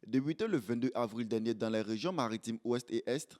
Débuté le 22 avril dernier dans les régions maritimes ouest et est,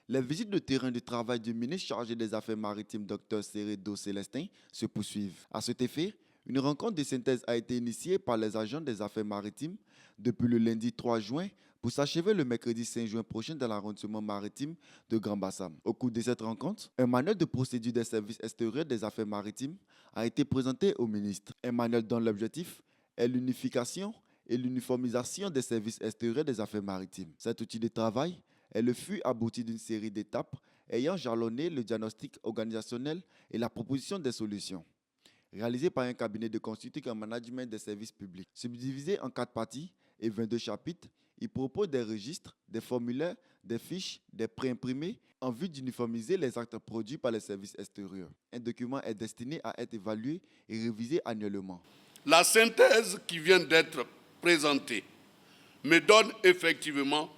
les visites de terrain de travail du ministre chargé des Affaires maritimes Dr Seredo Célestin se poursuivent. À cet effet, une rencontre de synthèse a été initiée par les agents des Affaires maritimes depuis le lundi 3 juin pour s'achever le mercredi 5 juin prochain dans l'arrondissement maritime de Grand Bassam. Au cours de cette rencontre, un manuel de procédure des services extérieurs des Affaires maritimes a été présenté au ministre. Un manuel dont l'objectif est l'unification et l'uniformisation des services extérieurs des affaires maritimes. Cet outil de travail est le fruit abouti d'une série d'étapes ayant jalonné le diagnostic organisationnel et la proposition des solutions. Réalisé par un cabinet de consulting en management des services publics. Subdivisé en 4 parties et 22 chapitres, il propose des registres, des formulaires, des fiches, des préimprimés en vue d'uniformiser les actes produits par les services extérieurs. Un document est destiné à être évalué et révisé annuellement. La synthèse qui vient d'être présentée me donne effectivement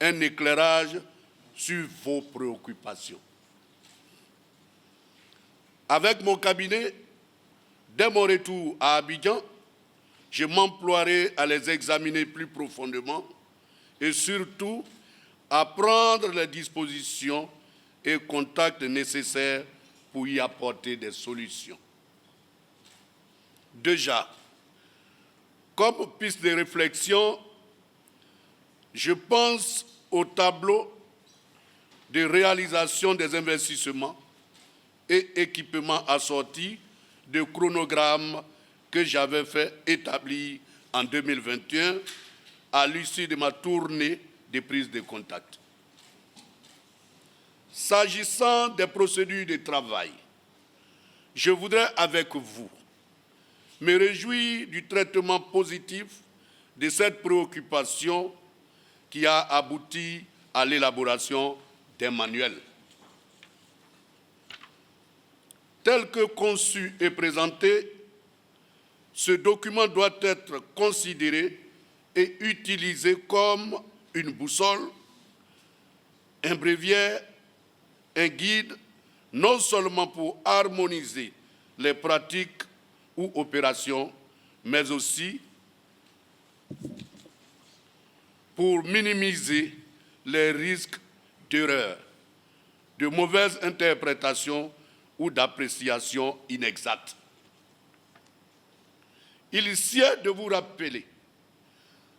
un éclairage sur vos préoccupations. Avec mon cabinet, dès mon retour à Abidjan, je m'emploierai à les examiner plus profondément et surtout à prendre les dispositions et contacts nécessaires pour y apporter des solutions. Déjà, comme piste de réflexion, je pense au tableau de réalisation des investissements et équipements assortis de chronogrammes que j'avais fait établir en 2021 à l'issue de ma tournée de prise de contact. S'agissant des procédures de travail, je voudrais avec vous me réjouir du traitement positif de cette préoccupation qui a abouti à l'élaboration d'un manuel. Tel que conçu et présenté, ce document doit être considéré et utilisé comme une boussole, un bréviaire, un guide, non seulement pour harmoniser les pratiques ou opérations, mais aussi pour minimiser les risques d'erreur, de mauvaise interprétation ou d'appréciation inexacte. Il sied de vous rappeler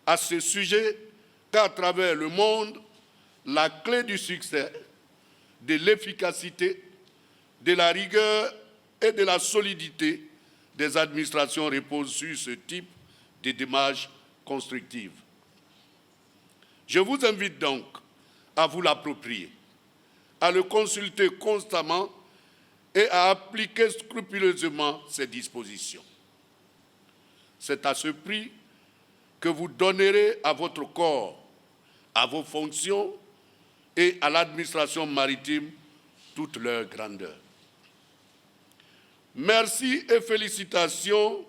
à ce sujet qu'à travers le monde, la clé du succès, de l'efficacité, de la rigueur et de la solidité des administrations repose sur ce type de démarche constructive. Je vous invite donc à vous l'approprier, à le consulter constamment et à appliquer scrupuleusement ces dispositions. C'est à ce prix que vous donnerez à votre corps, à vos fonctions et à l'administration maritime toute leur grandeur. Merci et félicitations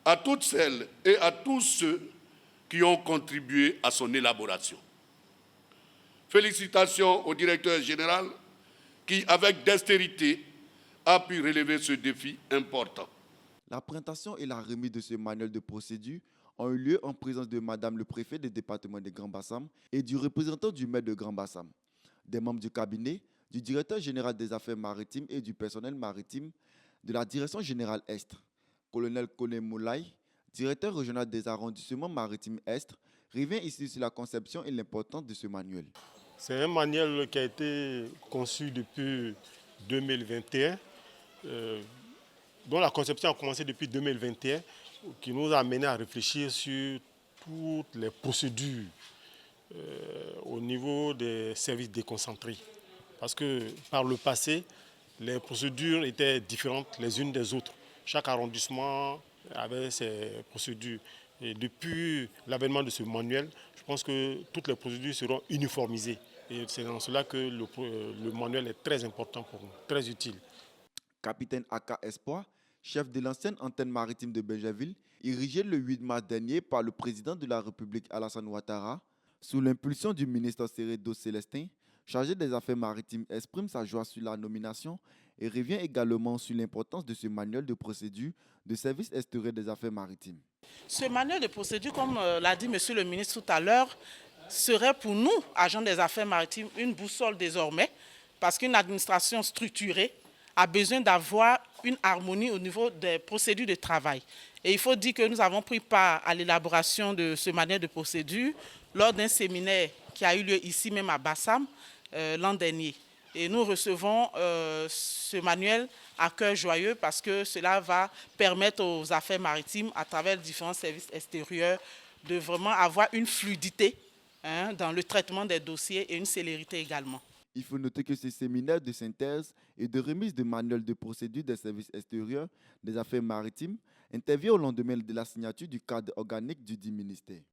à toutes celles et à tous ceux qui ont contribué à son élaboration. Félicitations au directeur général qui, avec dextérité, a pu relever ce défi important. La présentation et la remise de ce manuel de procédure ont eu lieu en présence de Madame le préfet du département de Grand Bassam et du représentant du maire de Grand Bassam, des membres du cabinet, du directeur général des affaires maritimes et du personnel maritime de la direction générale Est, colonel Kone Moulay, directeur régional des arrondissements maritimes Est, revient ici sur la conception et l'importance de ce manuel. C'est un manuel qui a été conçu depuis 2021, dont la conception a commencé depuis 2021, qui nous a amené à réfléchir sur toutes les procédures au niveau des services déconcentrés. Parce que par le passé, les procédures étaient différentes les unes des autres. Chaque arrondissement avait ses procédures. Et depuis l'avènement de ce manuel, je pense que toutes les procédures seront uniformisées. Et c'est dans cela que le manuel est très important pour nous, très utile. Capitaine Aka Espoir, chef de l'ancienne antenne maritime de Benjerville, érigée le 8 mars dernier par le président de la République Alassane Ouattara, sous l'impulsion du ministre Seredo Célestin, chargé des affaires maritimes, exprime sa joie sur la nomination et revient également sur l'importance de ce manuel de procédure de service extérieur des affaires maritimes. Ce manuel de procédure, comme l'a dit Monsieur le ministre tout à l'heure, serait pour nous, agents des affaires maritimes, une boussole désormais, parce qu'une administration structurée a besoin d'avoir une harmonie au niveau des procédures de travail. Et il faut dire que nous avons pris part à l'élaboration de ce manuel de procédure lors d'un séminaire qui a eu lieu ici même à Bassam l'an dernier. Et nous recevons ce manuel à cœur joyeux parce que cela va permettre aux affaires maritimes, à travers les différents services extérieurs, de vraiment avoir une fluidité dans le traitement des dossiers et une célérité également. Il faut noter que ce séminaire de synthèse et de remise de manuel de procédure des services extérieurs des affaires maritimes intervient au lendemain de la signature du cadre organique du dit ministère.